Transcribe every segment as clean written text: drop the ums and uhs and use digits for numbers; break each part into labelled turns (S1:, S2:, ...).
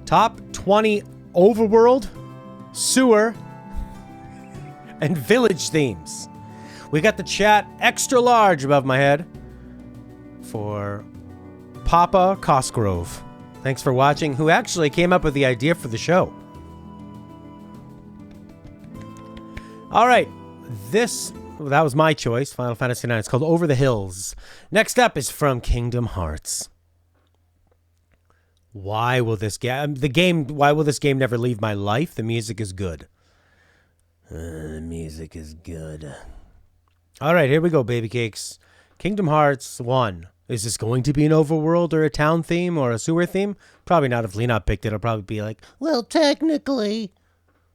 S1: Top 20 overworld, sewer, and village themes. We got the chat extra large above my head for Papa Cosgrove. Thanks for watching, who actually came up with the idea for the show. All right, that was my choice, Final Fantasy IX. It's called Over the Hills. Next up is from Kingdom Hearts. Why will this game never leave my life? The music is good. The music is good. All right, here we go, baby cakes. Kingdom Hearts 1. Is this going to be an overworld or a town theme or a sewer theme? Probably not. If Lena picked it, it'll probably be like, well, technically,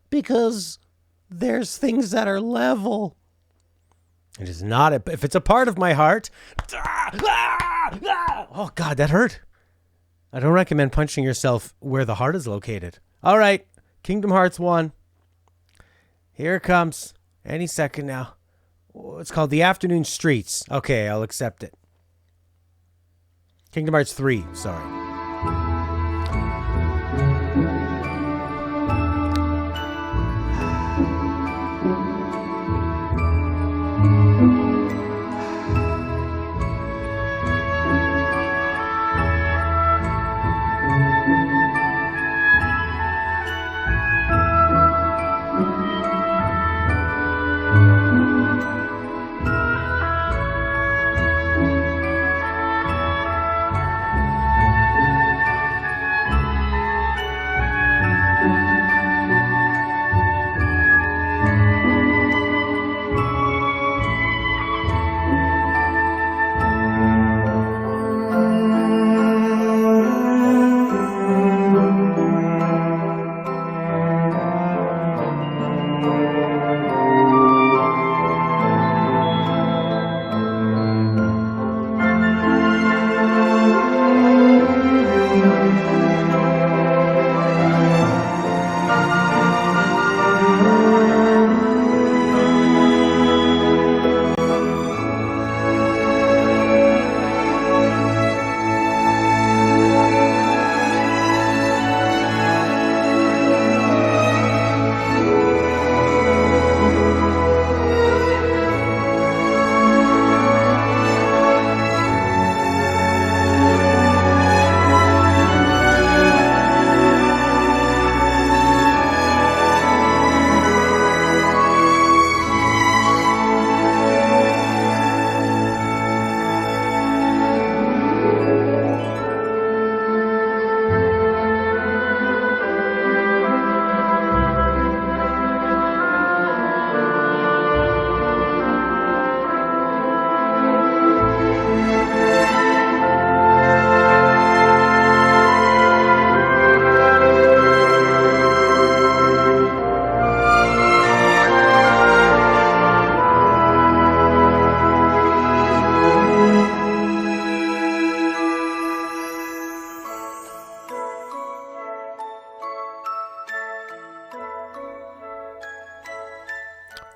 S1: because there's things that are level. It is not. If it's a part of my heart. Oh, God, that hurt. I don't recommend punching yourself where the heart is located. All right, Kingdom Hearts 1. Here it comes. Any second now. It's called The Afternoon Streets. Okay, I'll accept it. Kingdom Hearts 3, sorry.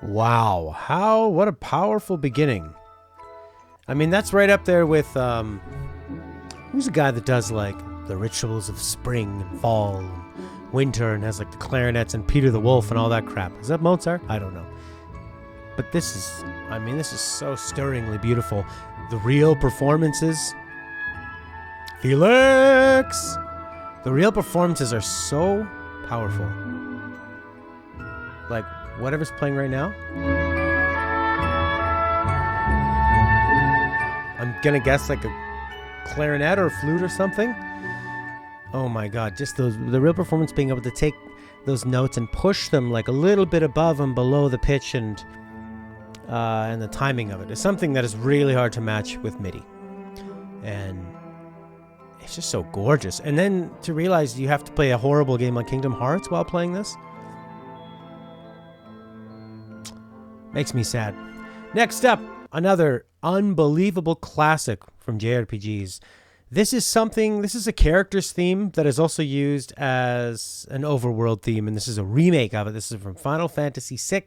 S1: Wow, what a powerful beginning. I mean, that's right up there with, who's the guy that does, like, the rituals of spring and fall and winter and has, like, the clarinets and Peter the Wolf and all that crap. Is that Mozart? I don't know. But this is so stirringly beautiful. The real performances. Felix! The real performances are so powerful. Like, whatever's playing right now. I'm gonna guess like a clarinet or a flute or something. Oh my God, just the real performance, being able to take those notes and push them like a little bit above and below the pitch and the timing of it is something that is really hard to match with MIDI. And it's just so gorgeous. And then to realize you have to play a horrible game like Kingdom Hearts while playing this makes me sad. Next up, another unbelievable classic from JRPGs. This is a character's theme that is also used as an overworld theme, and this is a remake of it. This is from Final Fantasy VI.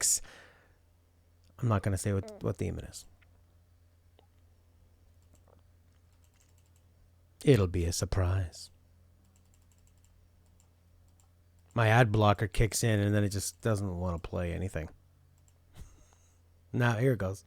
S1: I'm not going to say what theme it is. It'll be a surprise. my ad blocker kicks in and then it just doesn't want to play anything. Now, here it goes.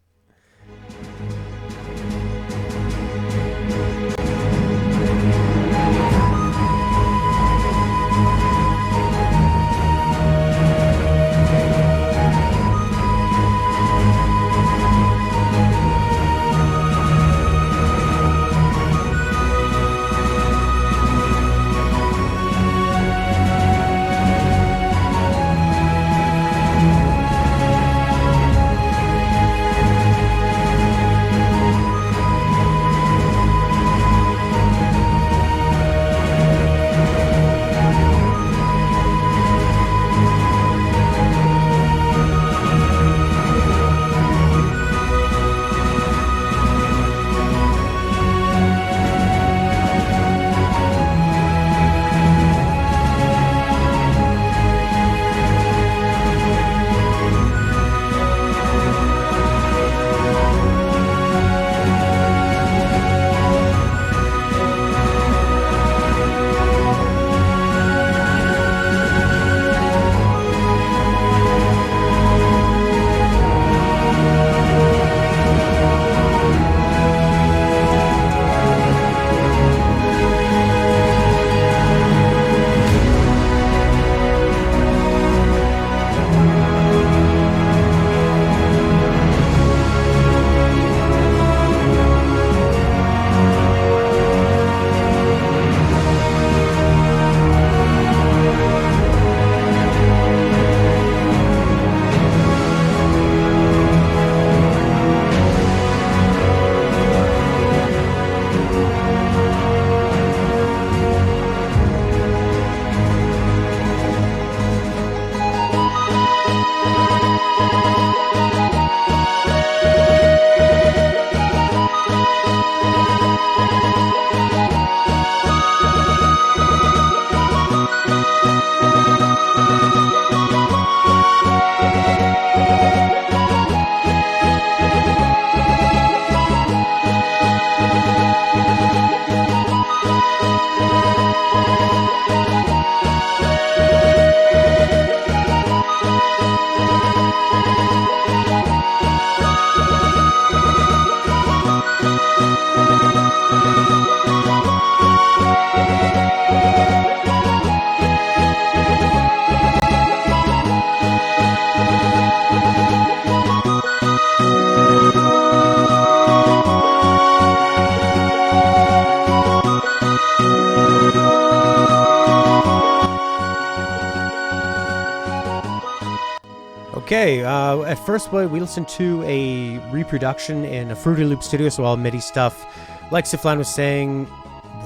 S1: Okay, at first we listened to a reproduction in a Fruity Loop studio, so all MIDI stuff. Like Siflan was saying,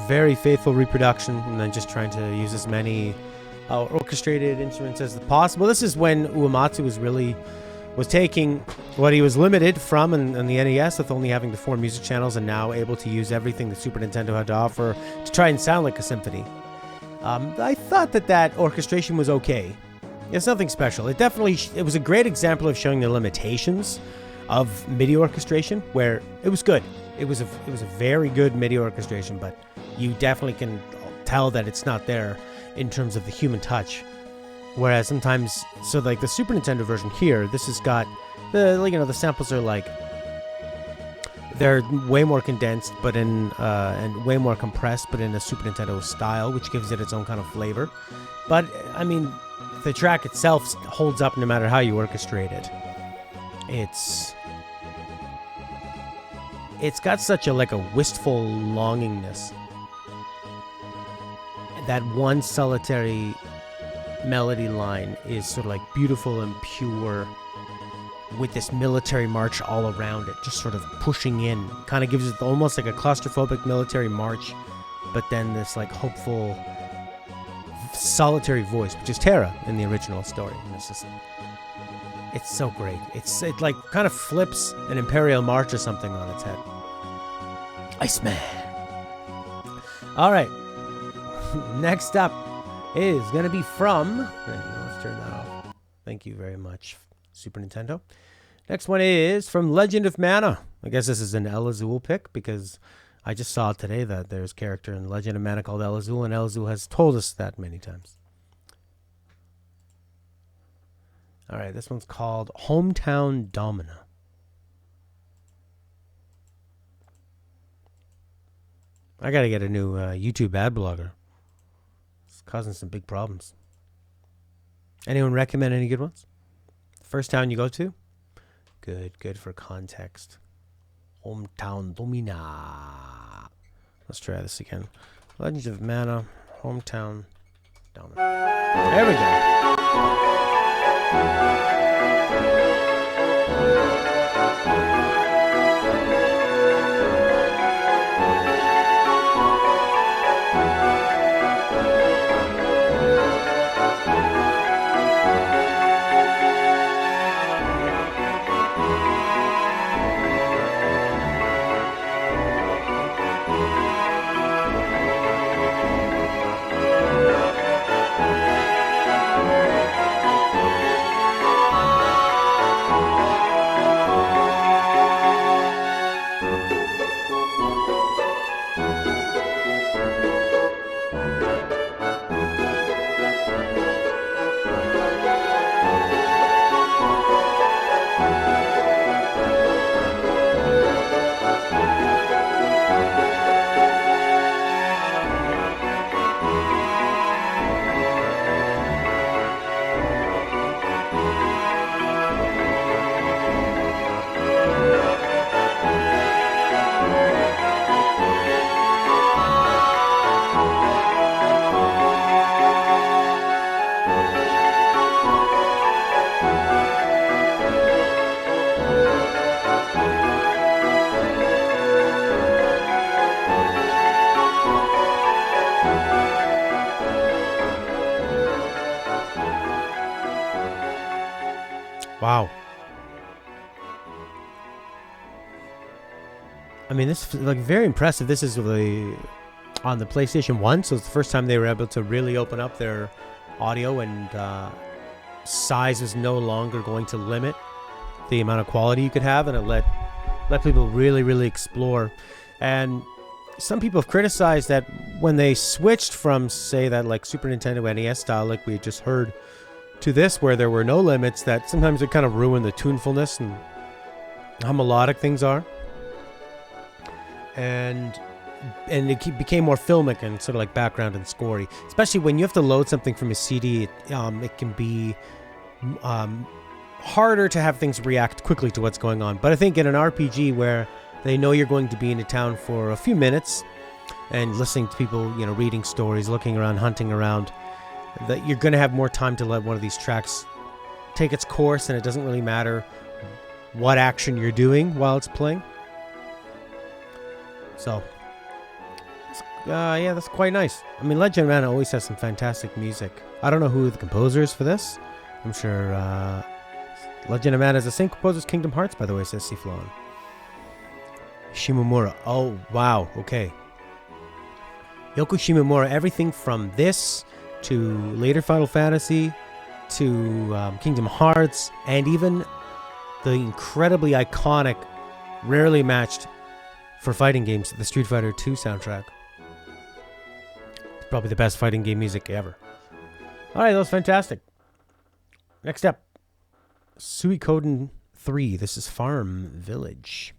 S1: very faithful reproduction, and then just trying to use as many orchestrated instruments as possible. This is when Uematsu was taking what he was limited from in the NES with only having the 4 music channels and now able to use everything the Super Nintendo had to offer to try and sound like a symphony. I thought that orchestration was okay. It's nothing special. It was a great example of showing the limitations of MIDI orchestration, where it was good. It was a very good MIDI orchestration, but you definitely can tell that it's not there in terms of the human touch. Whereas sometimes, so like the Super Nintendo version here, this has got the samples are like, they're way more condensed, but and way more compressed, but in a Super Nintendo style, which gives it its own kind of flavor. But I mean, the track itself holds up no matter how you orchestrate it. It's got such a wistful longingness. That one solitary melody line is sort of like beautiful and pure, with this military march all around it, just sort of pushing in. Kind of gives it almost like a claustrophobic military march, but then this like hopeful solitary voice, which is Terra in the original story. And it's so great. It like kind of flips an Imperial March or something on its head. Iceman. All right. Next up is going to be from... Let's turn that off. Thank you very much, Super Nintendo. Next one is from Legend of Mana. I guess this is an El Azul pick because I just saw today that there's a character in Legend of Mana called El Azul, and El Azul has told us that many times. All right, this one's called Hometown Domina. I got to get a new YouTube ad blogger. It's causing some big problems. Anyone recommend any good ones? First town you go to? Good for context. Hometown Domina. Let's try this again. Legends of Mana, Hometown Domina. There we go. Wow. I mean, this is like very impressive. This is on the PlayStation 1, so it's the first time they were able to really open up their audio, and size was no longer going to limit the amount of quality you could have, and it let people really explore. And some people have criticized that when they switched from, say, that like Super Nintendo NES style, like we just heard, to this where there were no limits, that sometimes it kind of ruined the tunefulness and how melodic things are. And it became more filmic and sort of like background and scorey. Especially when you have to load something from a CD, it can be harder to have things react quickly to what's going on. But I think in an RPG where they know you're going to be in a town for a few minutes and listening to people, reading stories, looking around, hunting around, that you're going to have more time to let one of these tracks take its course, and it doesn't really matter what action you're doing while it's playing. So, yeah, that's quite nice. I mean, Legend of Mana always has some fantastic music. I don't know who the composer is for this. I'm sure Legend of Mana is the same composer as Kingdom Hearts, by the way, says Siflon. Shimomura. Oh, wow. Okay. Yoko Shimomura, everything from this to later Final Fantasy to Kingdom Hearts, and even the incredibly iconic, rarely matched for fighting games, the Street Fighter 2 soundtrack. It's probably the best fighting game music ever. Alright, that was fantastic. Next up, Suikoden 3. This is Farm Village.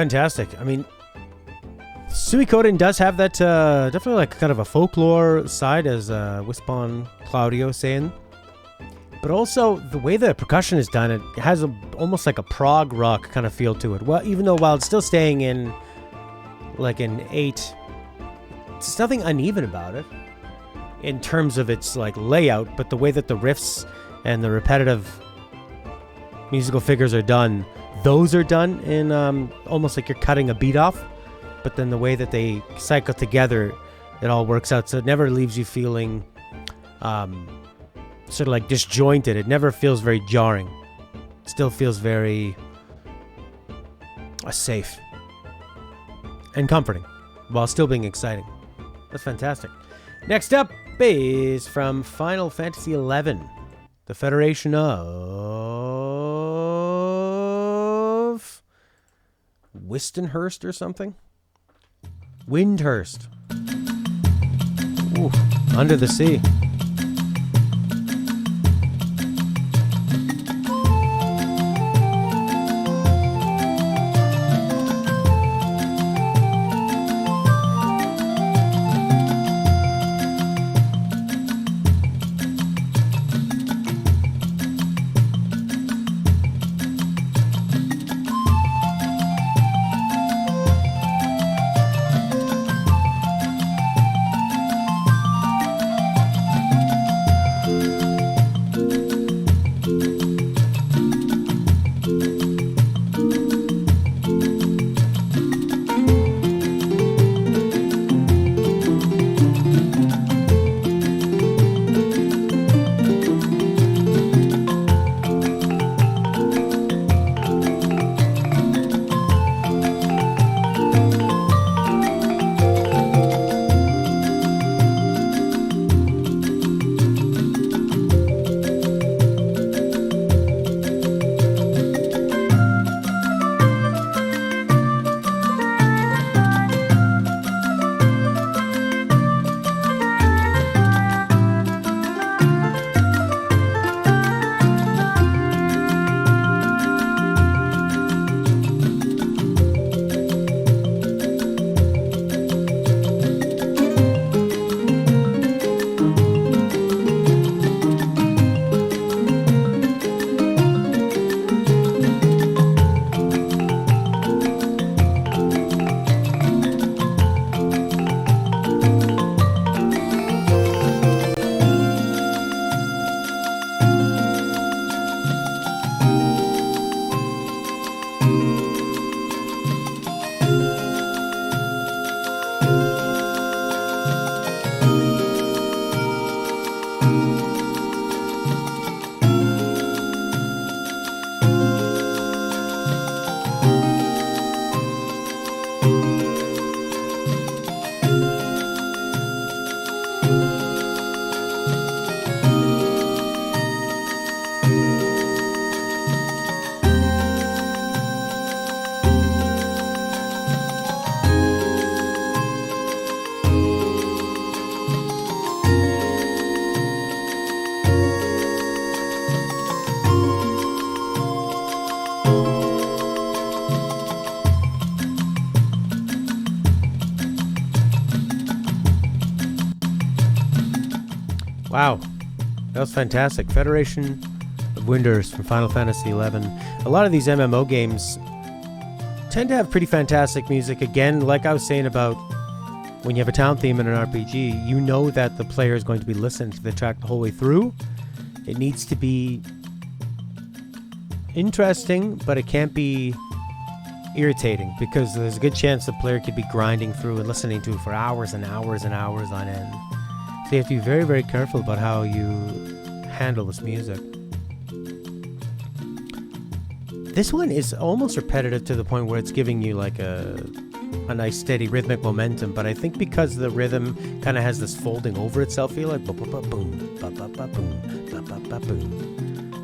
S1: fantastic. I mean, Suikoden does have that definitely like kind of a folklore side, as Wispon Claudio saying. But also the way the percussion is done, it has almost like a prog rock kind of feel to it. Well, even though while it's still staying in like an 8, there's nothing uneven about it in terms of its like layout, but the way that the riffs and the repetitive musical figures are done, those are done in almost like you're cutting a beat off, but then the way that they cycle together, it all works out. So it never leaves you feeling sort of like disjointed. It never feels very jarring. It still feels very safe and comforting while still being exciting. That's fantastic. Next up is from Final Fantasy XI, the Federation of Wistenhurst or something? Windhurst. Ooh, Under the Sea. Wow, that was fantastic. Federation of Winders from Final Fantasy XI. A lot of these MMO games tend to have pretty fantastic music. Again, like I was saying about when you have a town theme in an RPG, you know that the player is going to be listening to the track the whole way through. It needs to be interesting, but it can't be irritating, because there's a good chance the player could be grinding through and listening to it for hours and hours and hours on end. So you have to be very, very careful about how you handle this music. This one is almost repetitive to the point where it's giving you like a nice steady rhythmic momentum, but I think because the rhythm kind of has this folding over itself feel, like boom, boom.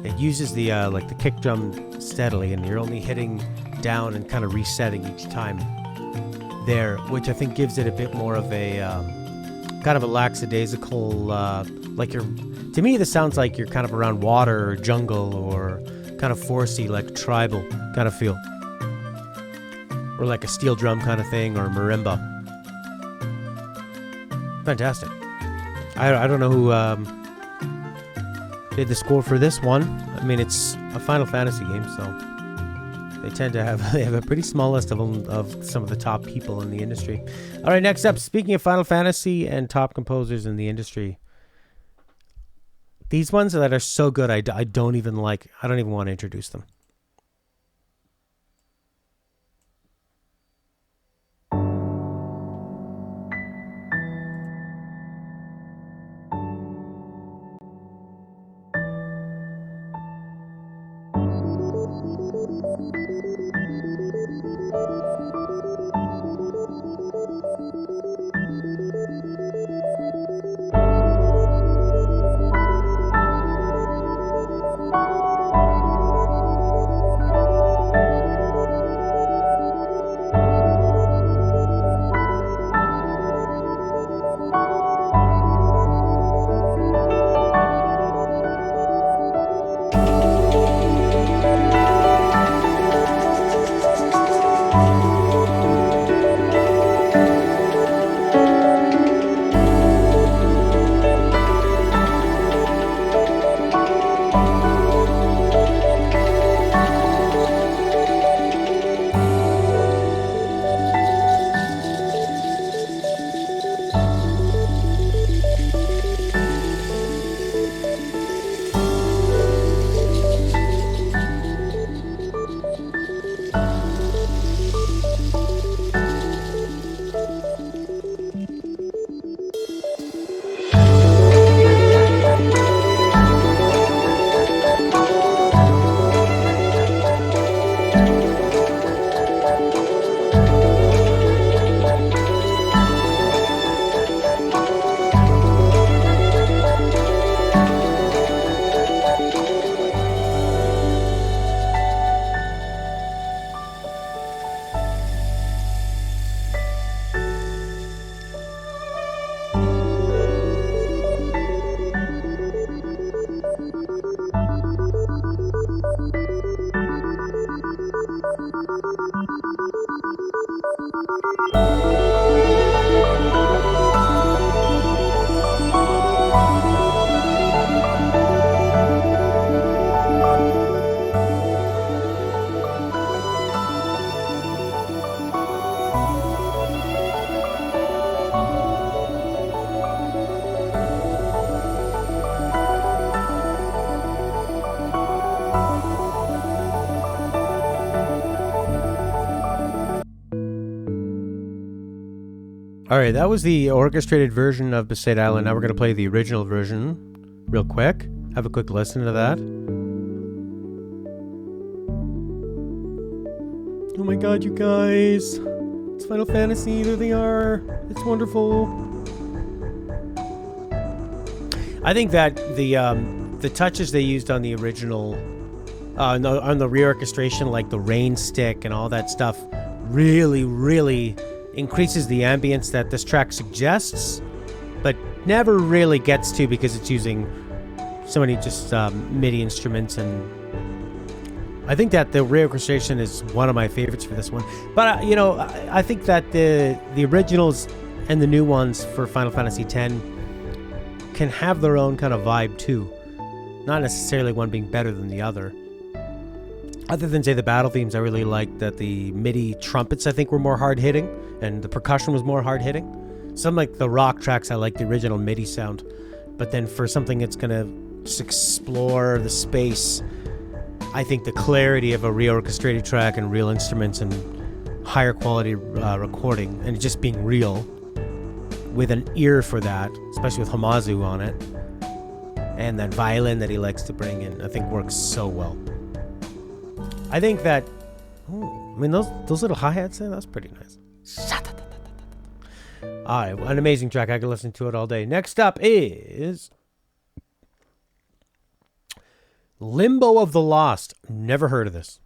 S1: It uses the like the kick drum steadily, and you're only hitting down and kind of resetting each time there, which I think gives it a bit more of a kind of a lackadaisical, like you're, to me this sounds like you're kind of around water or jungle or kind of foresty, like tribal kind of feel. or like a steel drum kind of thing, or marimba. Fantastic. I don't know who did the score for this one. I mean, it's a Final Fantasy game, so they tend to have a pretty small list of some of the top people in the industry. All right, next up, speaking of Final Fantasy and top composers in the industry, these ones that are so good, I don't even want to introduce them. All right, that was the orchestrated version of Besaid Island. Now we're going to play the original version real quick. Have a quick listen to that. Oh my god, you guys. It's Final Fantasy. There they are. It's wonderful. I think that the touches they used on the original, on the reorchestration, like the rain stick and all that stuff, really increases the ambience that this track suggests, but never really gets to because it's using so many just MIDI instruments. And I think that the reorchestration is one of my favorites for this one. But I think that the originals and the new ones for Final Fantasy X can have their own kind of vibe too, not necessarily one being better than the other. Other than, say, the battle themes, I really liked that the MIDI trumpets, I think, were more hard-hitting, and the percussion was more hard-hitting. Some, like, the rock tracks, I like the original MIDI sound. But then for something that's going to just explore the space, I think the clarity of a reorchestrated track and real instruments and higher quality recording, and just being real, with an ear for that, especially with Hamazu on it, and that violin that he likes to bring in, I think works so well. I think that, those little hi-hats there, that's pretty nice. All right, an amazing track. I could listen to it all day. Next up is Limbo of the Lost. Never heard of this.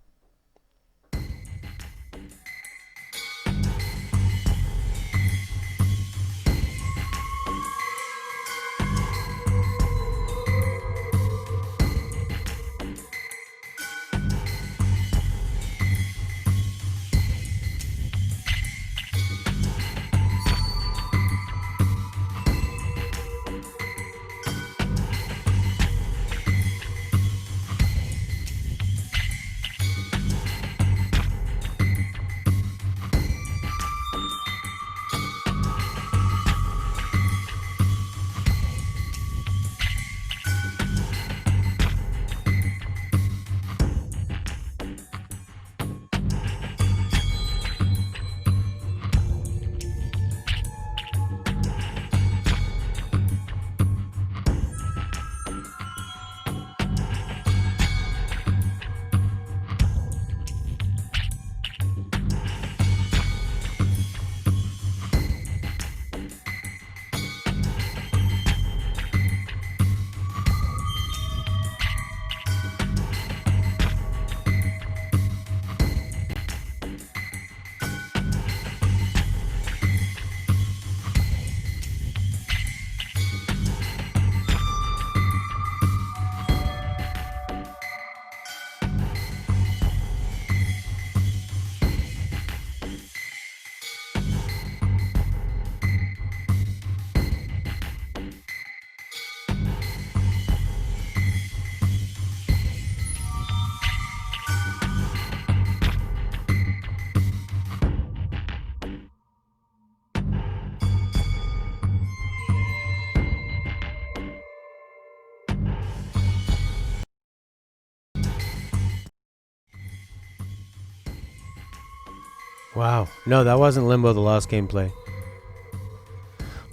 S1: Wow. No, that wasn't Limbo the Lost gameplay.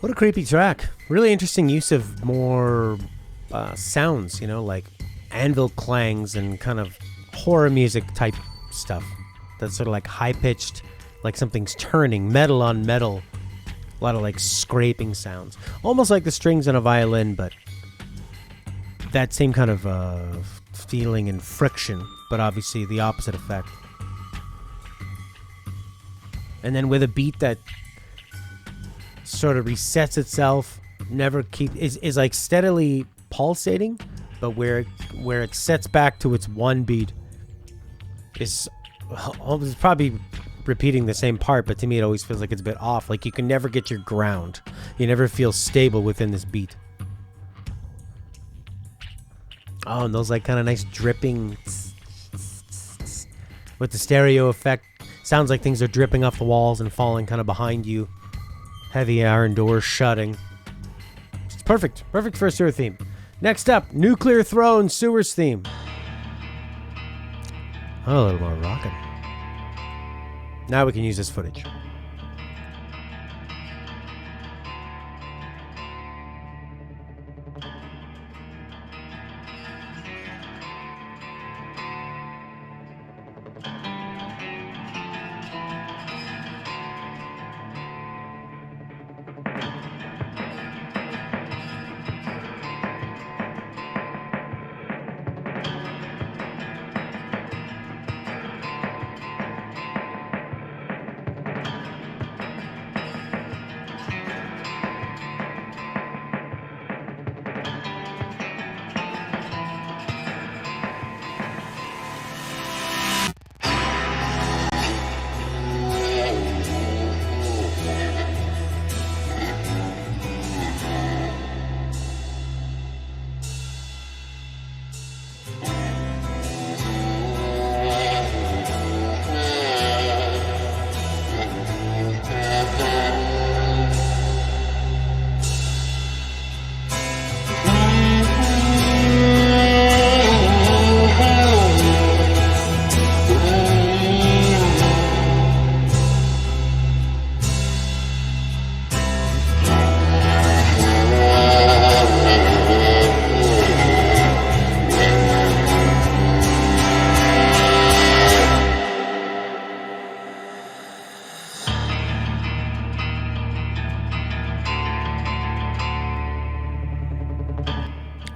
S1: What a creepy track. Really interesting use of more sounds, like anvil clangs and kind of horror music type stuff. That's sort of like high-pitched, like something's turning, metal on metal. A lot of like scraping sounds. Almost like the strings on a violin, but that same kind of feeling and friction, but obviously the opposite effect. And then with a beat that sort of resets itself, is like steadily pulsating, but where it sets back to its one beat is probably repeating the same part, but to me it always feels like it's a bit off. Like you can never get your ground. You never feel stable within this beat. Oh, and those like kind of nice dripping with the stereo effect. Sounds like things are dripping off the walls and falling kind of behind you. Heavy iron doors shutting. It's perfect. Perfect for a sewer theme. Next up, Nuclear Throne Sewers theme. Oh, a little more rockin'. Now we can use this footage.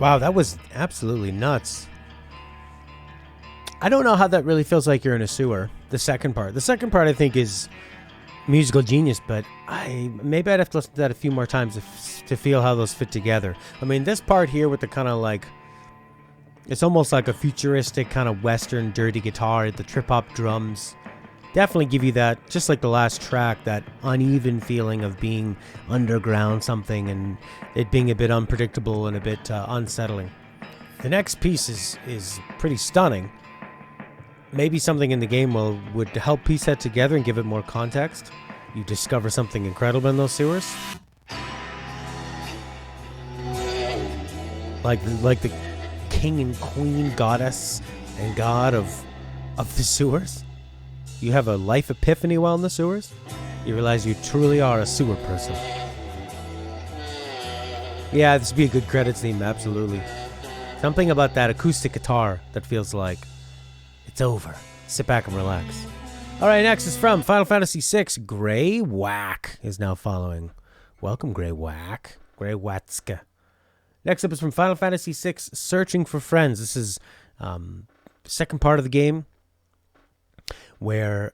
S1: Wow, that was absolutely nuts. I don't know how that really feels like you're in a sewer. The second part. The second part, I think, is musical genius, but maybe I'd have to listen to that a few more times to feel how those fit together. I mean, this part here with the kind of like, it's almost like a futuristic kind of Western dirty guitar, the trip-hop drums. Definitely give you that, just like the last track, that uneven feeling of being underground something and it being a bit unpredictable and a bit unsettling. The next piece is pretty stunning. Maybe something in the game would help piece that together and give it more context. You discover something incredible in those sewers. Like the king and queen, goddess and god of the sewers. You have a life epiphany while in the sewers. You realize you truly are a sewer person. Yeah, this would be a good credits theme, absolutely. Something about that acoustic guitar that feels like it's over. Sit back and relax. Alright, next is from Final Fantasy VI. Grey Whack is now following. Welcome, Grey Whack. Grey Watska. Next up is from Final Fantasy VI, Searching for Friends. This is the second part of the game where,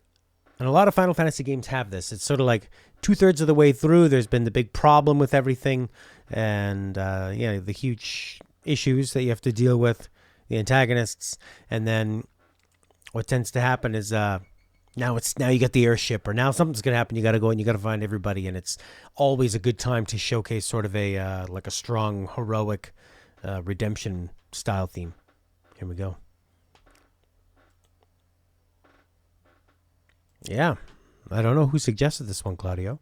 S1: and a lot of Final Fantasy games have this, it's sort of like 2/3 of the way through, there's been the big problem with everything, and the huge issues that you have to deal with, the antagonists, and then what tends to happen is now you get the airship, or now something's going to happen, you got to go and you got to find everybody, and it's always a good time to showcase sort of a like a strong, heroic redemption style theme. Here we go. Yeah, I don't know who suggested this one, Claudio.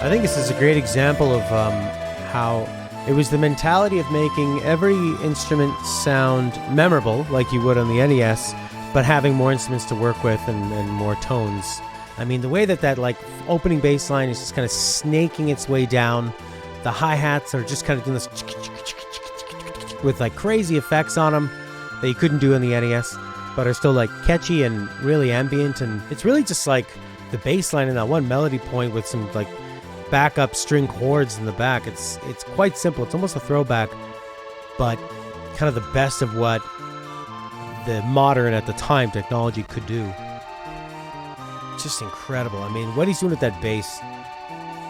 S1: I think this is a great example of how it was the mentality of making every instrument sound memorable, like you would on the NES, but having more instruments to work with and more tones. I mean, the way that like opening bass line is just kind of snaking its way down. The hi-hats are just kind of doing this with like crazy effects on them that you couldn't do in the NES, but are still like catchy and really ambient. And it's really just like the bass line in that one melody point with some like backup string chords in the back. It's quite simple. It's almost a throwback, but kind of the best of what the modern at the time technology could do. Just incredible. I mean, what he's doing with that bass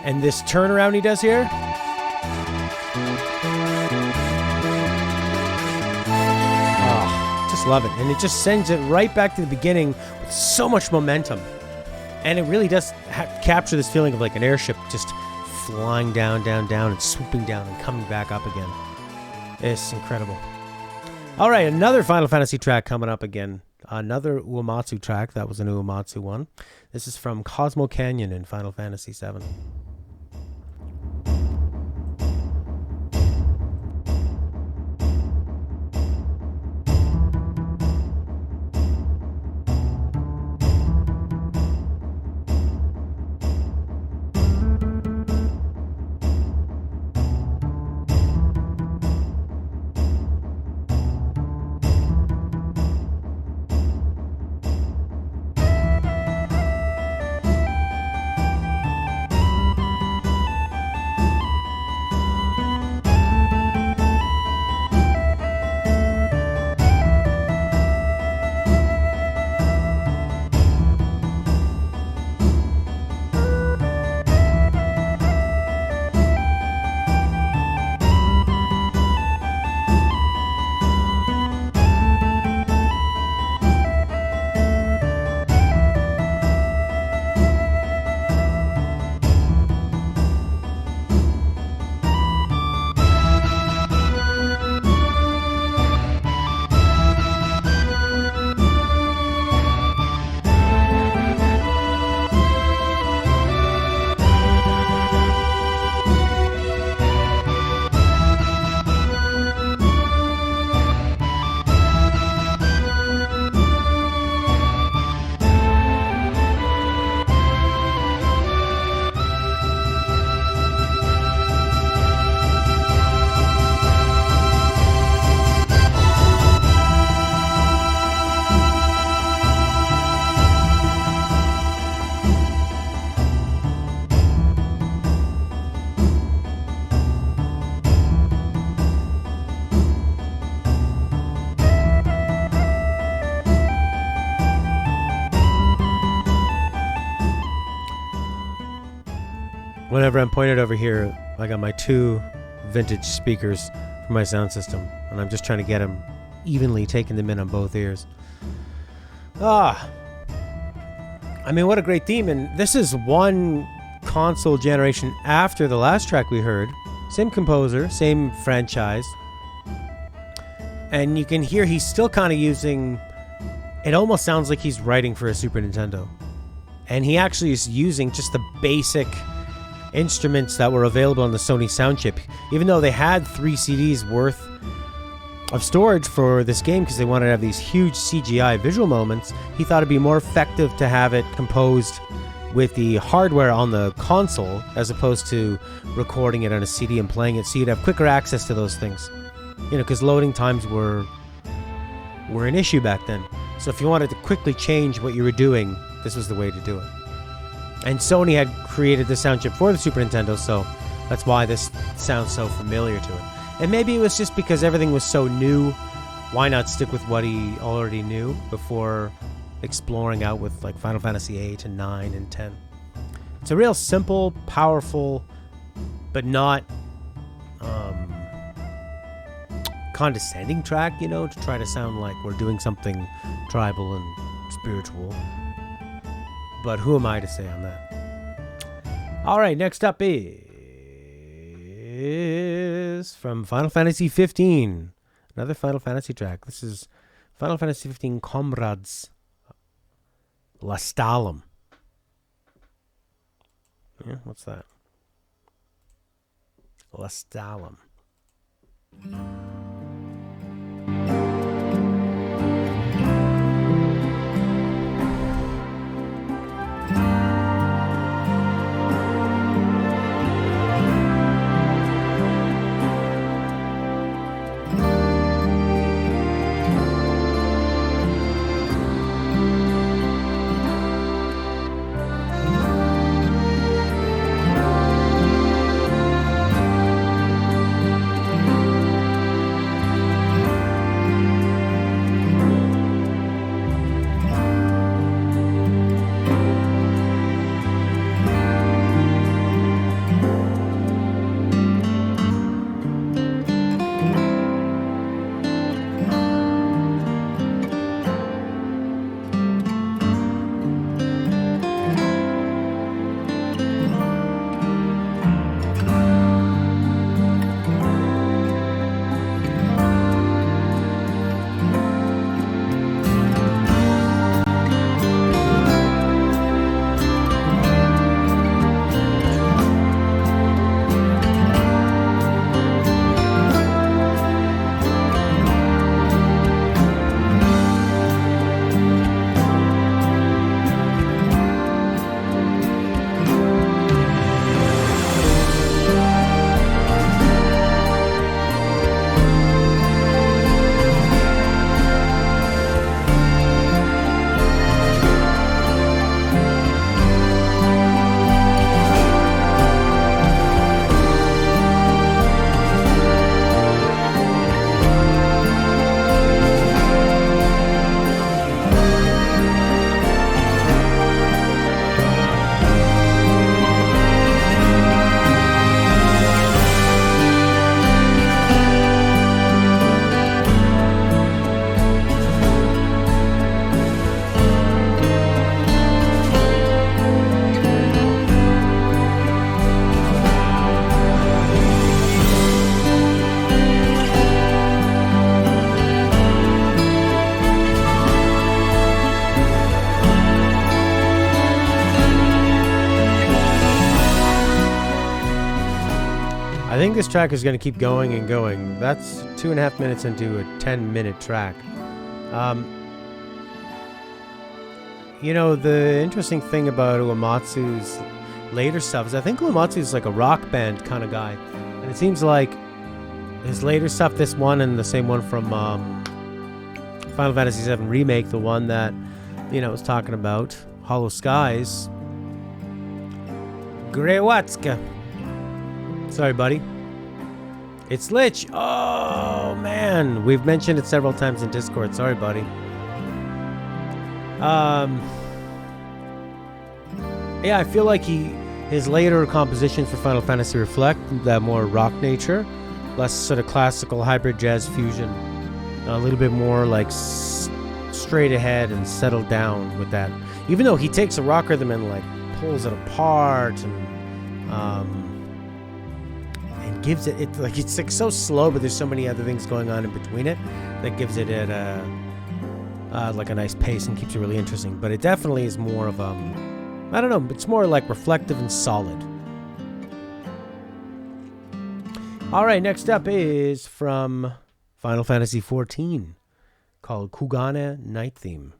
S1: and this turnaround he does here. Oh, just love it. And it just sends it right back to the beginning with so much momentum. And it really does capture this feeling of like an airship just flying down, and swooping down and coming back up again. It's incredible. All right, another Final Fantasy track coming up again. Another Uematsu track. That was an Uematsu one. This is from Cosmo Canyon in Final Fantasy VII. Whenever I'm pointed over here, I got my two vintage speakers for my sound system, and I'm just trying to get them evenly, taking them in on both ears. I mean, what a great theme. And this is one console generation after the last track we heard. Same composer, same franchise. And you can hear he's still kind of using... It almost sounds like he's writing for a Super Nintendo. And he actually is using just the basic instruments that were available on the Sony sound chip. Even though they had 3 CDs worth of storage for this game because they wanted to have these huge CGI visual moments, he thought it'd be more effective to have it composed with the hardware on the console as opposed to recording it on a CD and playing it, so you'd have quicker access to those things. You know, because loading times were an issue back then. So if you wanted to quickly change what you were doing, this was the way to do it. And Sony had created the sound chip for the Super Nintendo, so that's why this sounds so familiar to it. And maybe it was just because everything was so new, why not stick with what he already knew before exploring out with like Final Fantasy VIII and 9 and 10. It's a real simple, powerful, but not condescending track, you know, to try to sound like we're doing something tribal and spiritual. But who am I to say on that? All right, next up is from Final Fantasy 15. Another Final Fantasy track. This is Final Fantasy 15 Comrades Lastalum. Yeah, what's that? Lestalem. I think this track is going to keep going and going. That's 2.5 minutes into a 10-minute track. You know, the interesting thing about Uematsu's later stuff is I think Uematsu's like a rock band kind of guy. And it seems like his later stuff, this one and the same one from Final Fantasy VII Remake, the one that, you know, was talking about, Hollow Skies. Grewatska. Sorry, buddy. It's Lich. Oh, man. We've mentioned it several times in Discord. Sorry, buddy. Yeah, I feel like his later compositions for Final Fantasy reflect that more rock nature, less sort of classical hybrid jazz fusion, a little bit more like straight ahead and settled down with that. Even though he takes a rock rhythm and like pulls it apart and gives it like it's like so slow, but there's so many other things going on in between it that gives it like a nice pace and keeps it really interesting. But it definitely is more of I don't know, it's more like reflective and solid. All right, next up is from Final Fantasy XIV, called Kugane Night Theme.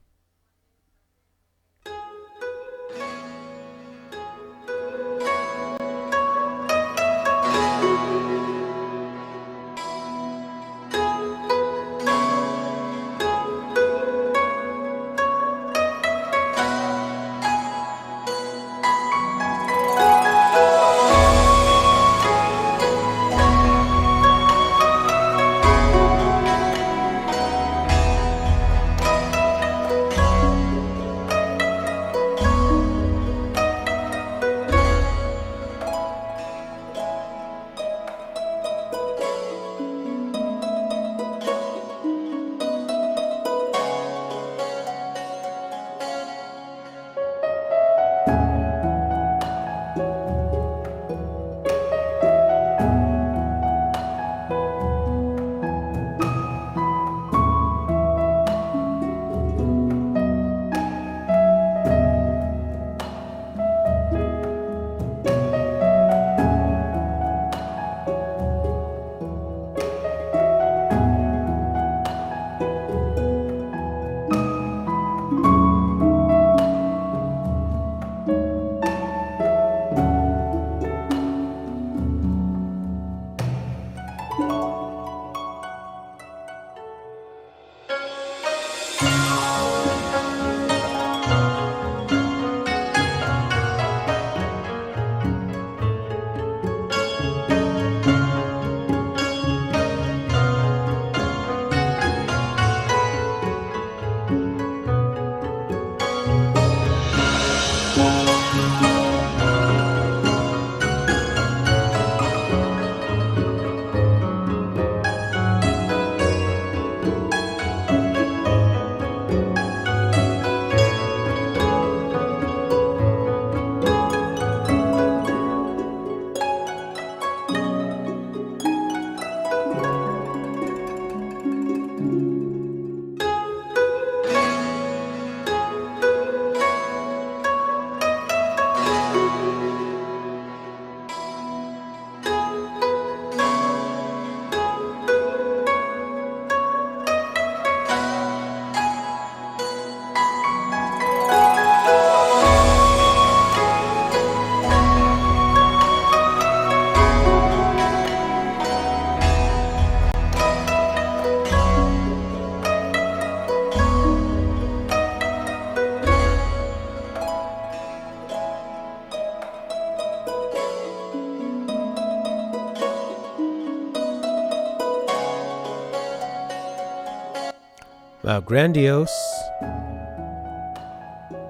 S1: Grandiose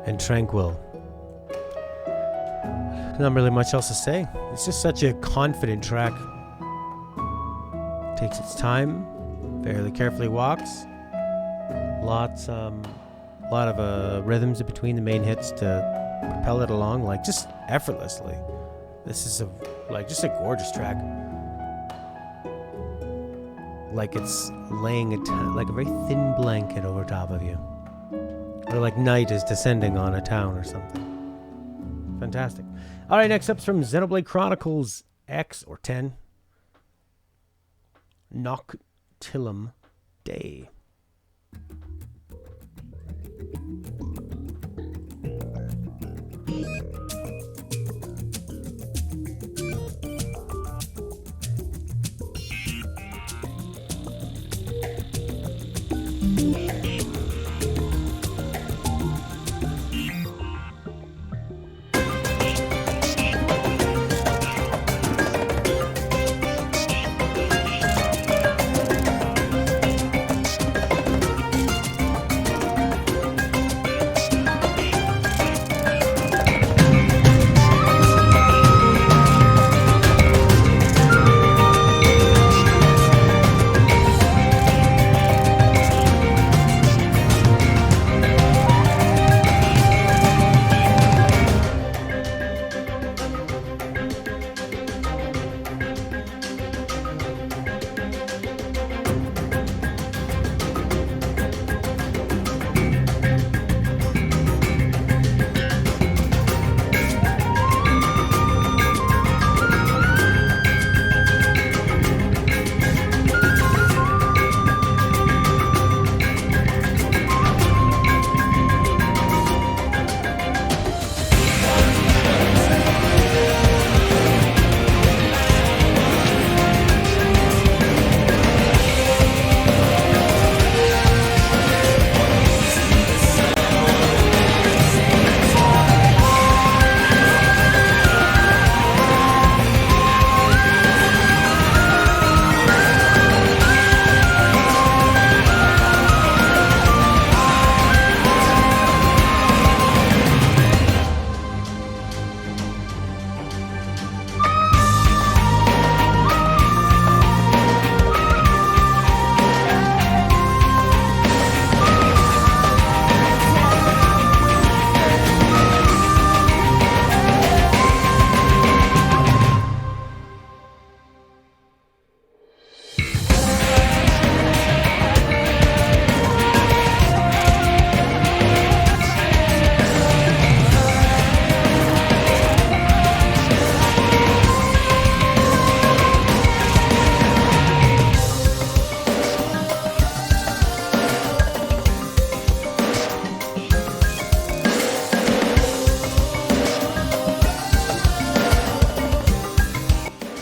S1: and Tranquil. Not really much else to say. It's just such a confident track. Takes its time, fairly carefully walks. Lot of rhythms in between the main hits to propel it along, like just effortlessly. This is just a gorgeous track. Like it's laying like a very thin blanket over top of you, or like night is descending on a town or something. Fantastic. All right, next up's from Xenoblade Chronicles X or 10. Noctilum Day.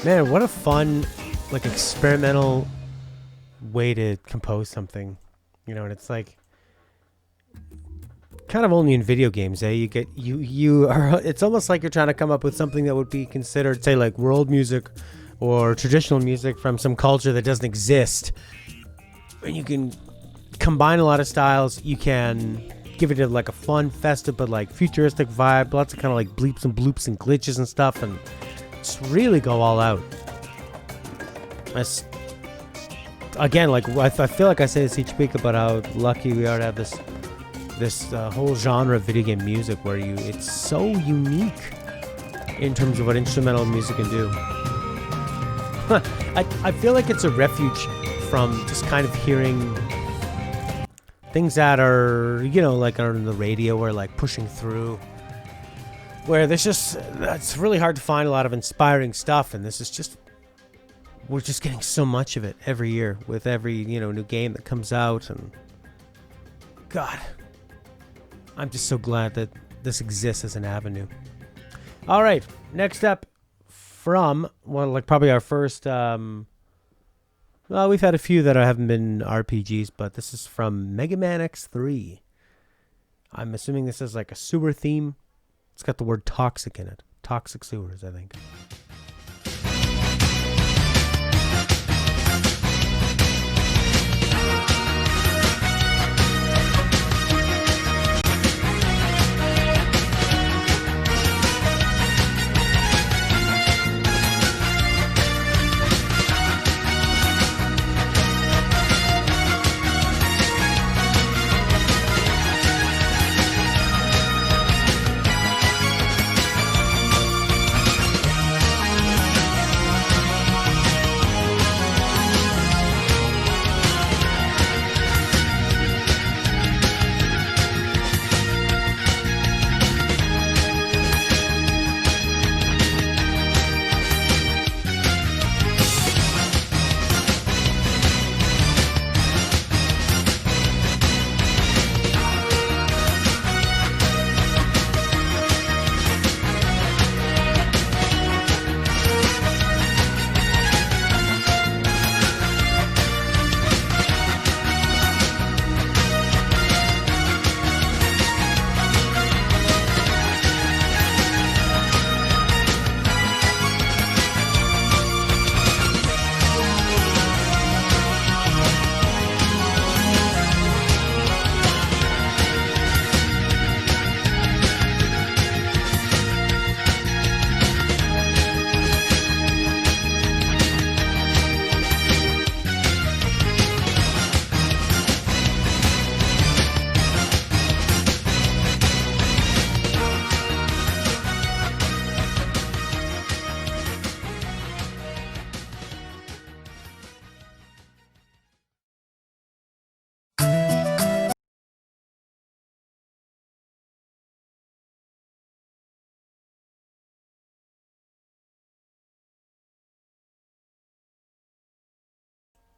S1: Man, what a fun, like, experimental way to compose something, you know. And it's like kind of only in video games, eh? You are. It's almost like you're trying to come up with something that would be considered, say, like world music or traditional music from some culture that doesn't exist. And you can combine a lot of styles. You can give it like a fun, festive, but like futuristic vibe. Lots of kind of like bleeps and bloops and glitches and stuff, and just really go all out. Again, like I feel like I say this each week about how lucky we are to have this whole genre of video game music where it's so unique in terms of what instrumental music can do. I feel like it's a refuge from just kind of hearing things that are, you know, like on the radio or like pushing through, where it's really hard to find a lot of inspiring stuff, and this is just, we're just getting so much of it every year with every, you know, new game that comes out. And God, I'm just so glad that this exists as an avenue. All right, next up from, well, like probably our first, well, we've had a few that haven't been RPGs, but this is from Mega Man X3. I'm assuming this is like a sewer theme. It's got the word toxic in it. Toxic sewers, I think.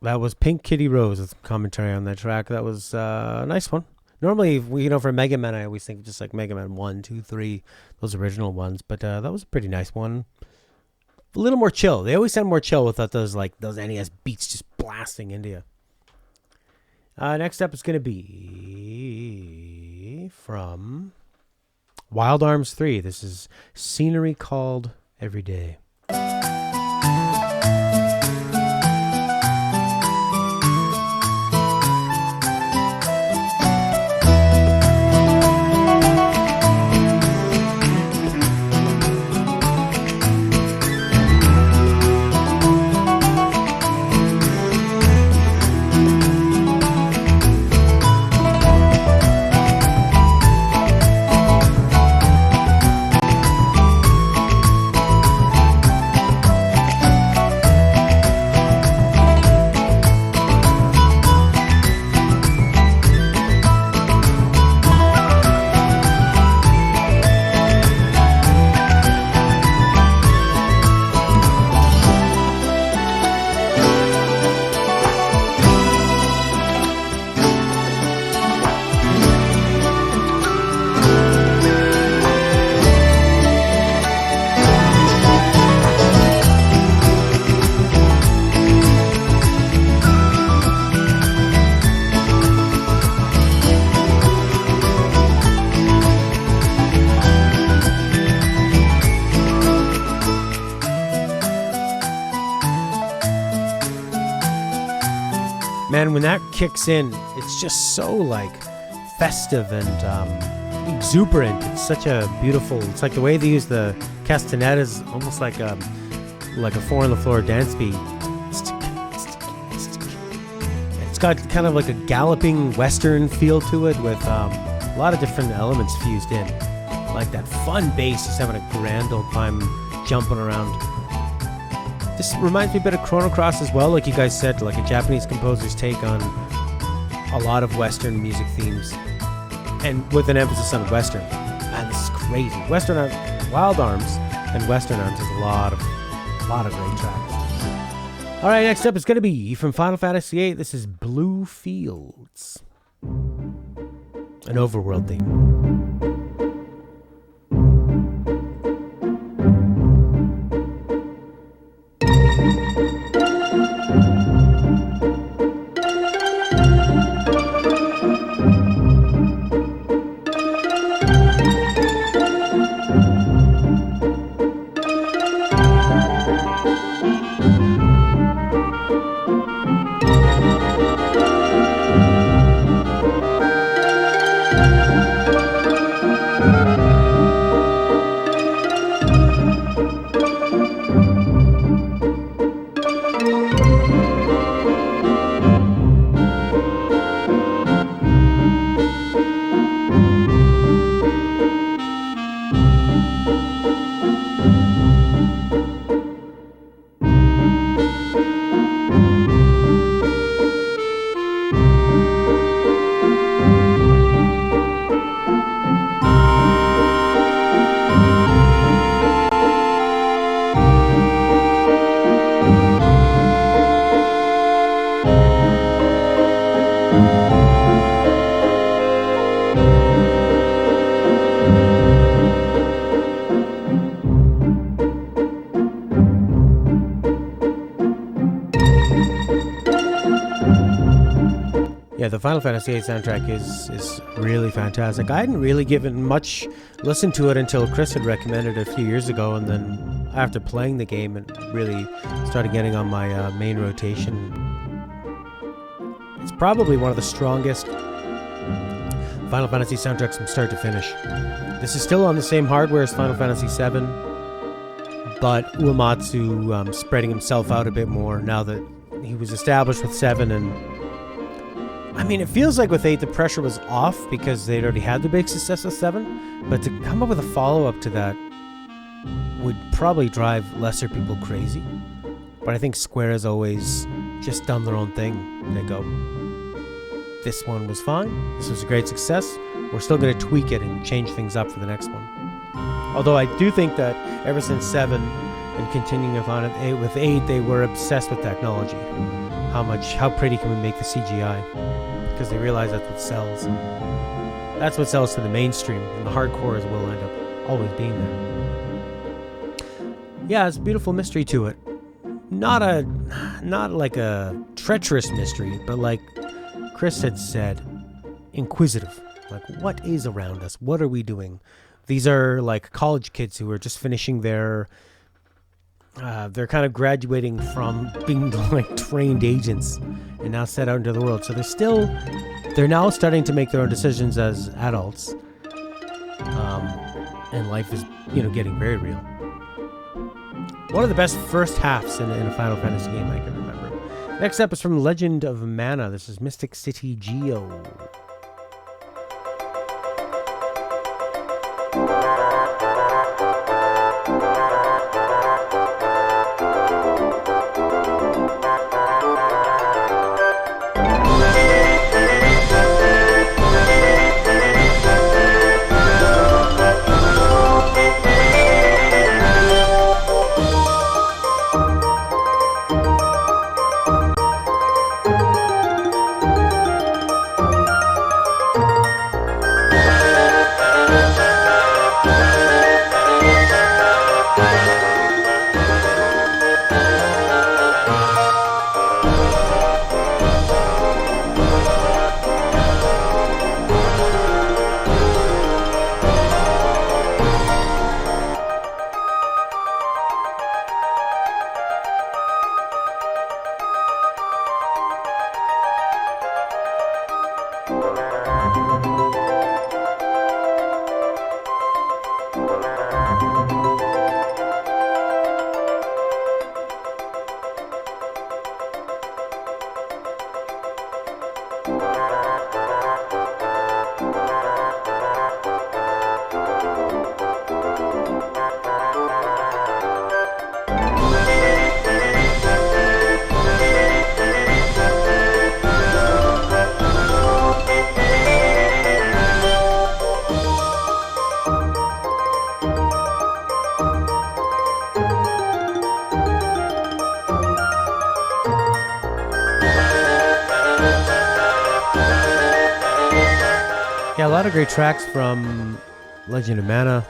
S1: That was Pink Kitty Rose with commentary on that track. That was a nice one. Normally, for Mega Man, I always think just like Mega Man 1, 2, 3, those original ones. But that was a pretty nice one. A little more chill. They always sound more chill without those NES beats just blasting into you. Next up is going to be from Wild Arms 3. This is Scenery Called Every Day. Man, when that kicks in, it's just so like festive and exuberant. It's such a beautiful. It's like the way they use the castanet is almost like a 4 on the floor dance beat. It's got kind of like a galloping western feel to it with a lot of different elements fused in, like that fun bass, just having a grand old time jumping around. This reminds me a bit of Chrono Cross as well, like you guys said, like a Japanese composer's take on a lot of Western music themes, and with an emphasis on Western. Man, this is crazy. Wild Arms and Western Arms has a lot of great tracks. All right, next up is going to be from Final Fantasy VIII. This is Blue Fields, an Overworld theme. The Final Fantasy VIII soundtrack is really fantastic. I hadn't really given much listen to it until Chris had recommended it a few years ago, and then after playing the game, it really started getting on my main rotation. It's probably one of the strongest Final Fantasy soundtracks from start to finish. This is still on the same hardware as Final Fantasy VII, but Uematsu spreading himself out a bit more now that he was established with 7, and I mean, it feels like with 8 the pressure was off because they'd already had the big success with 7, but to come up with a follow-up to that would probably drive lesser people crazy. But I think Square has always just done their own thing. They go, this one was fine, this was a great success, we're still going to tweak it and change things up for the next one. Although I do think that ever since 7 and continuing on with 8, they were obsessed with technology. How pretty can we make the CGI? Because they realize that's what sells. That's what sells to the mainstream, and the hardcore is will end up always being there. Yeah, it's a beautiful mystery to it. Not like a treacherous mystery, but like Chris had said, inquisitive. Like, what is around us? What are we doing? These are like college kids who are just finishing their they're kind of graduating from being like trained agents and now set out into the world. So they're now starting to make their own decisions as adults. And life is, getting very real. One of the best first halves in a Final Fantasy game I can remember. Next up is from Legend of Mana. This is Mystic City Geo. Yeah, a lot of great tracks from Legend of Mana,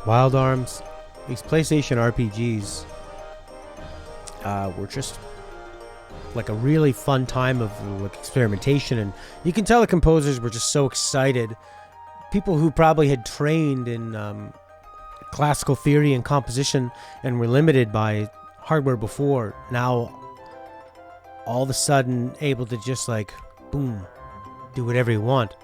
S1: Wild Arms. These PlayStation RPGs were just like a really fun time of like experimentation, and you can tell the composers were just so excited. People who probably had trained in classical theory and composition and were limited by hardware before, now all of a sudden able to just like, boom, do whatever you want.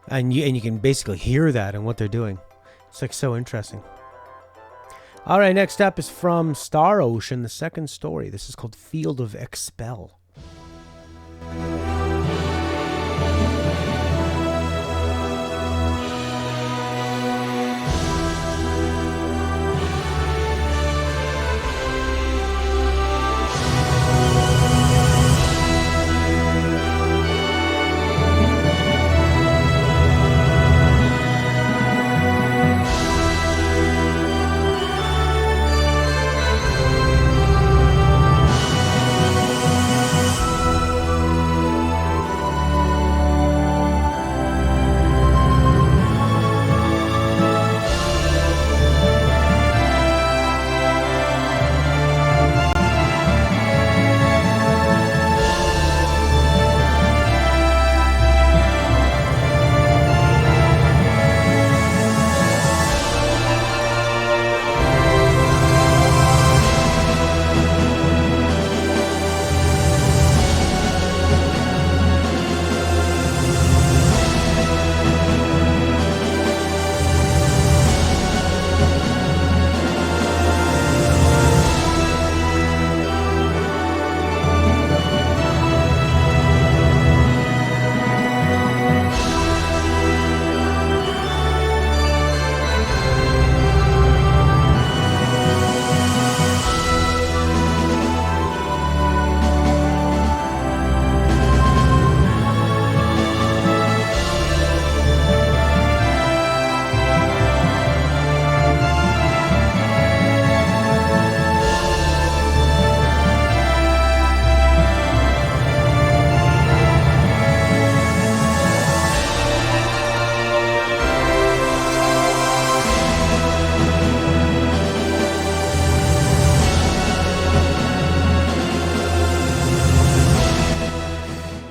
S1: And you can basically hear that in what they're doing. It's like so interesting. All right, next up is from Star Ocean, the second story. This is called Field of Expel.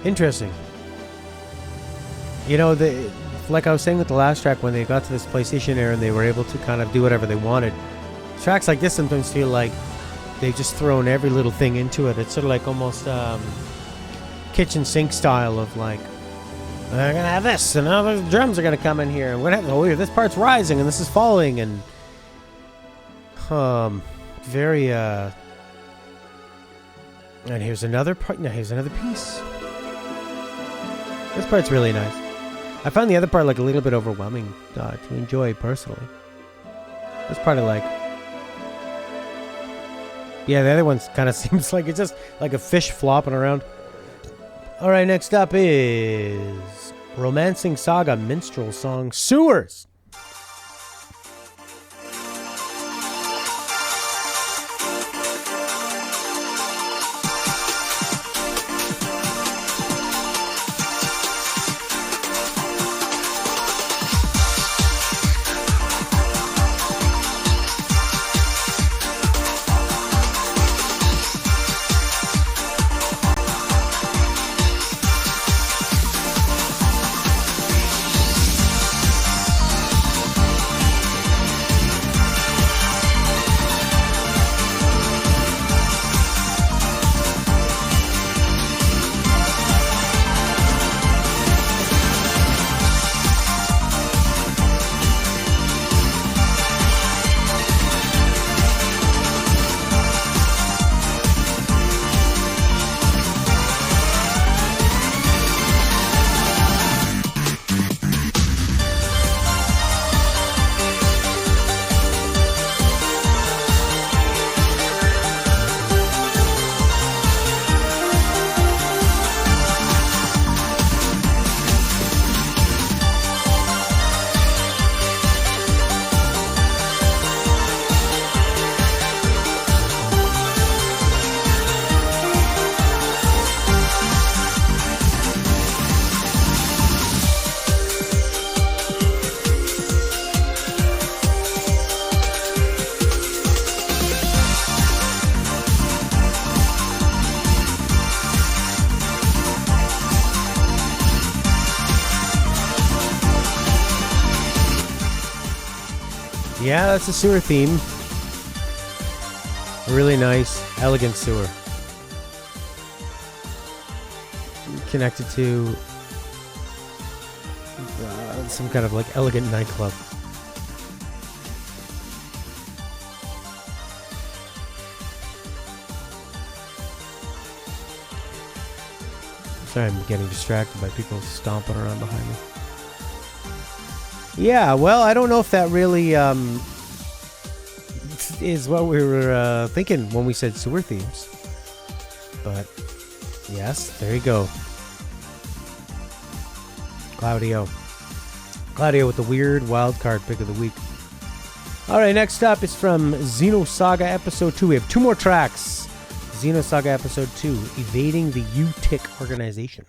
S1: Interesting. You know, like I was saying with the last track, when they got to this PlayStation era and they were able to kind of do whatever they wanted, tracks like this sometimes feel like they've just thrown every little thing into it. It's sort of like almost kitchen sink style of like, they're going to have this, and now the drums are going to come in here, and we're going to have, oh, this part's rising, and this is falling, and very, and here's another part, now here's another piece. This part's really nice. I found the other part like a little bit overwhelming to enjoy personally. This part I like. Yeah, the other one kind of seems like it's just like a fish flopping around. All right, next up is Romancing Saga minstrel song Sewers. Yeah, that's a sewer theme. A really nice, elegant sewer. Connected to some kind of like elegant nightclub. Sorry, I'm getting distracted by people stomping around behind me. Yeah, well, I don't know if that really is what we were thinking when we said sewer themes. But, yes, there you go. Claudio. Claudio with the weird wildcard pick of the week. Alright, next up is from Xenosaga Episode 2. We have two more tracks. Xenosaga Episode 2, Evading the U-Tick Organization.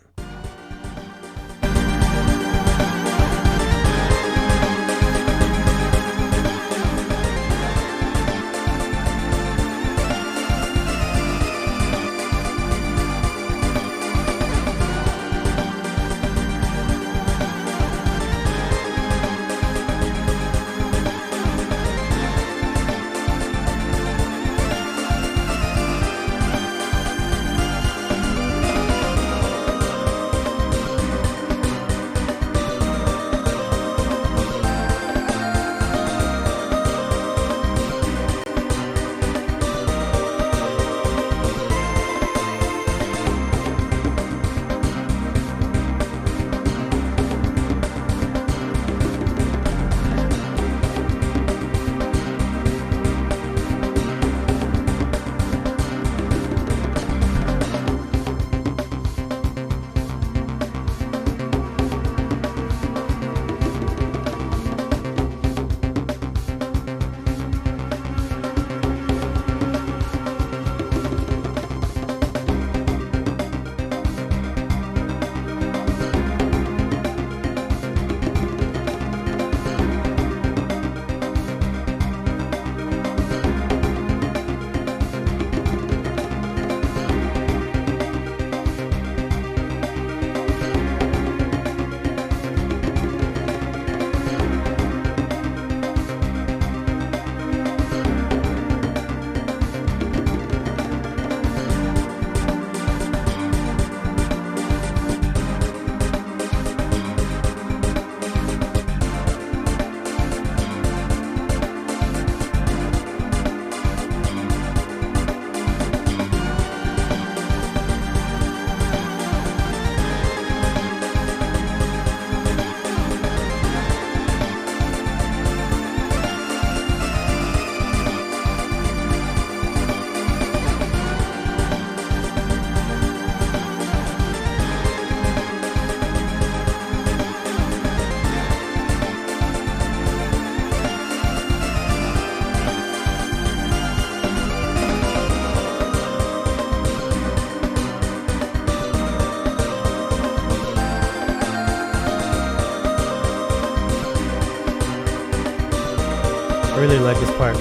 S1: really like this part.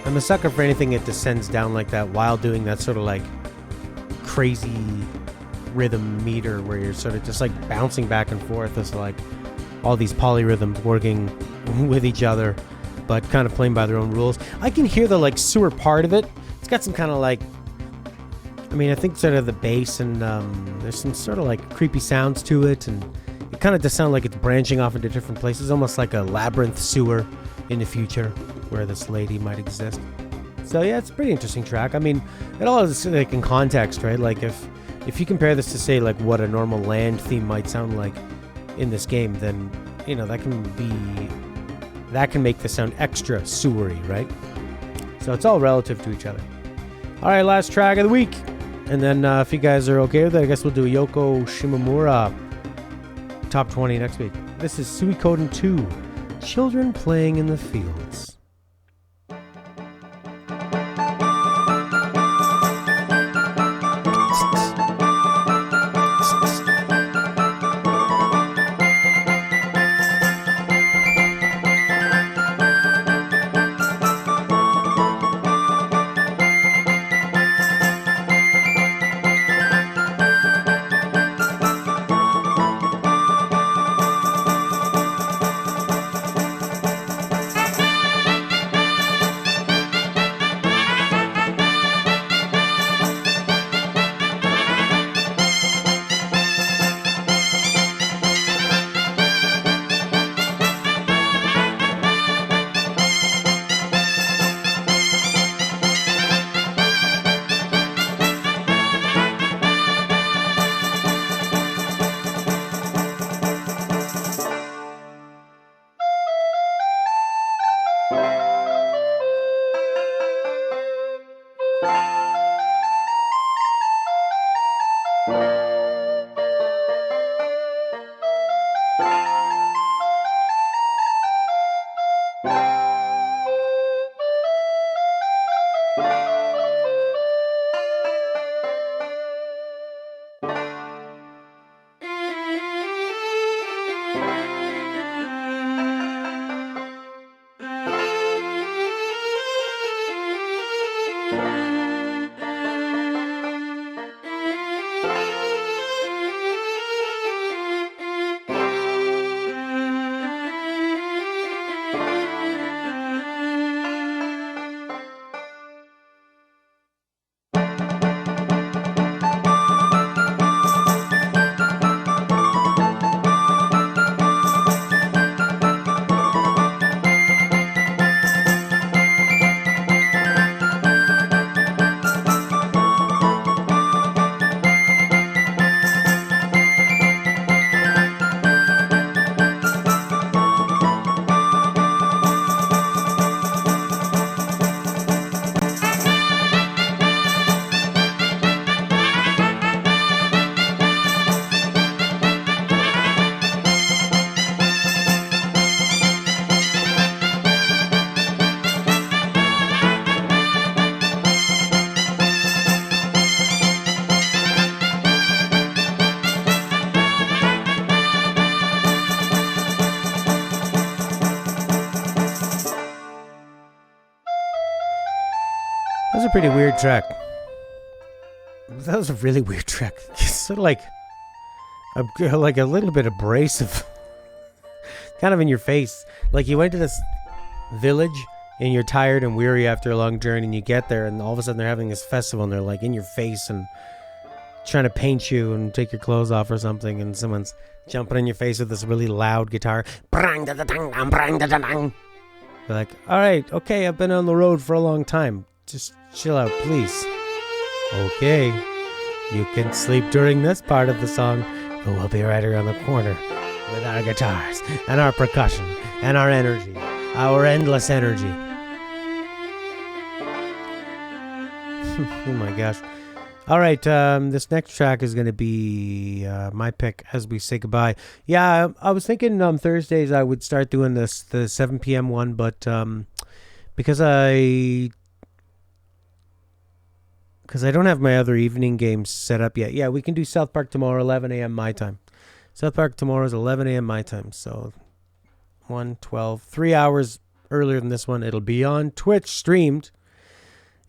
S1: I'm a sucker for anything that descends down like that while doing that sort of like crazy rhythm meter where you're sort of just like bouncing back and forth as like all these polyrhythms working with each other, but kind of playing by their own rules. I can hear the like sewer part of it. It's got some kind of like, I mean, I think sort of the bass and there's some sort of like creepy sounds to it, and it kind of does sound like it's branching off into different places, almost like a labyrinth sewer in the future where this lady might exist. So yeah, it's a pretty interesting track. I mean, it all is like in context, right? Like if you compare this to say like what a normal land theme might sound like in this game, then you know that can make the sound extra sewery, right? So it's all relative to each other. All right, last track of the week, and then if you guys are okay with it, I guess we'll do Yoko Shimomura top 20 next week. This is Suikoden 2, Children Playing in the Fields. That was a pretty weird track. That was a really weird track. It's sort of like a little bit abrasive. Kind of in your face. Like you went to this village and you're tired and weary after a long journey, and you get there and all of a sudden they're having this festival and they're like in your face and trying to paint you and take your clothes off or something, and someone's jumping in your face with this really loud guitar. You're like, alright, okay, I've been on the road for a long time. Just chill out, please. Okay, you can sleep during this part of the song, but we'll be right around the corner with our guitars and our percussion and our energy, our endless energy. Oh my gosh. All right, this next track is going to be my pick as we say goodbye. Yeah, I was thinking Thursdays I would start doing the 7 p.m. one, but because I don't have my other evening games set up yet. Yeah, we can do South Park tomorrow, 11 a.m. my time. South Park tomorrow is 11 a.m. my time, so 1, 12, 3 hours earlier than this one. It'll be on Twitch streamed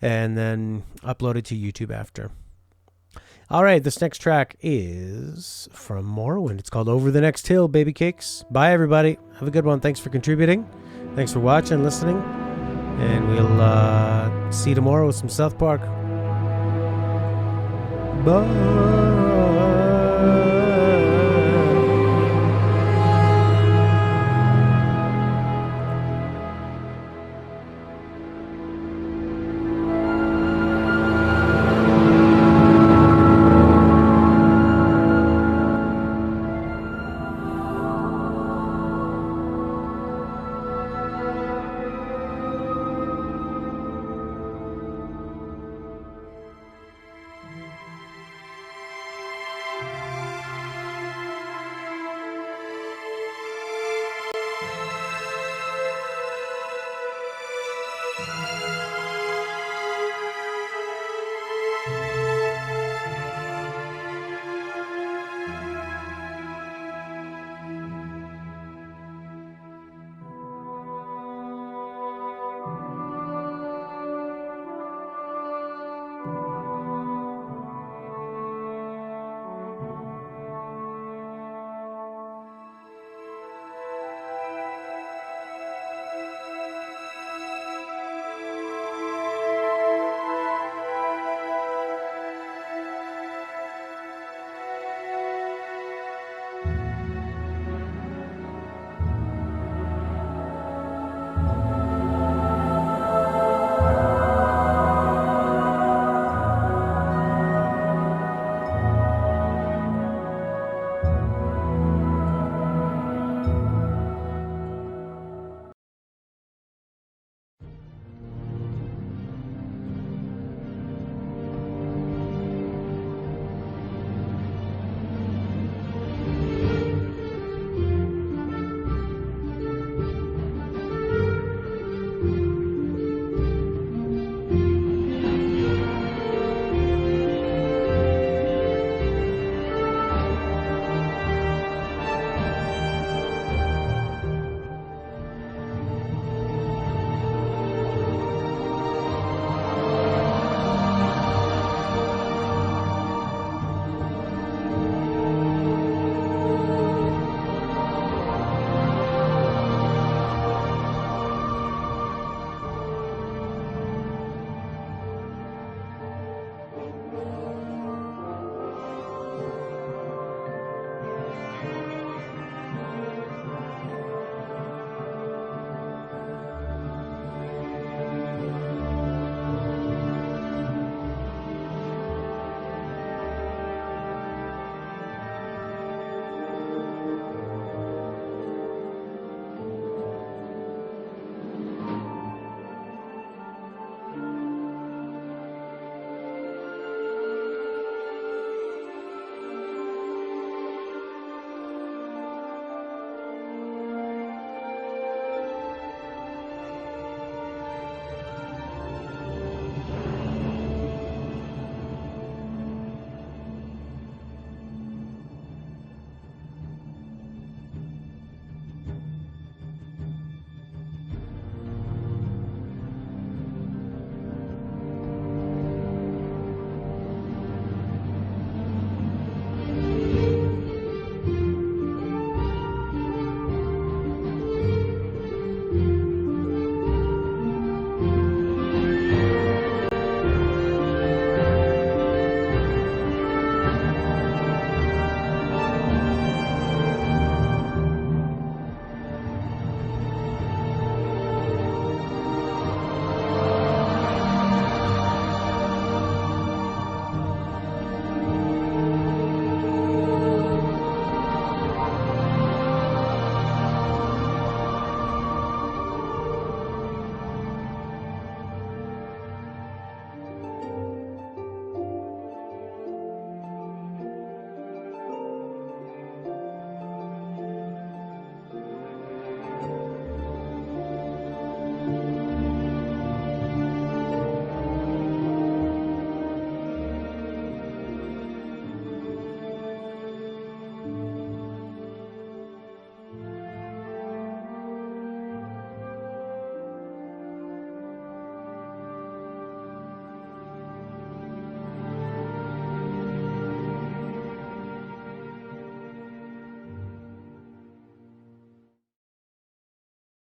S1: and then uploaded to YouTube after. All right, this next track is from Morrowind. It's called Over the Next Hill, baby cakes. Bye, everybody. Have a good one. Thanks for contributing. Thanks for watching, listening. And we'll see you tomorrow with some South Park. Bye.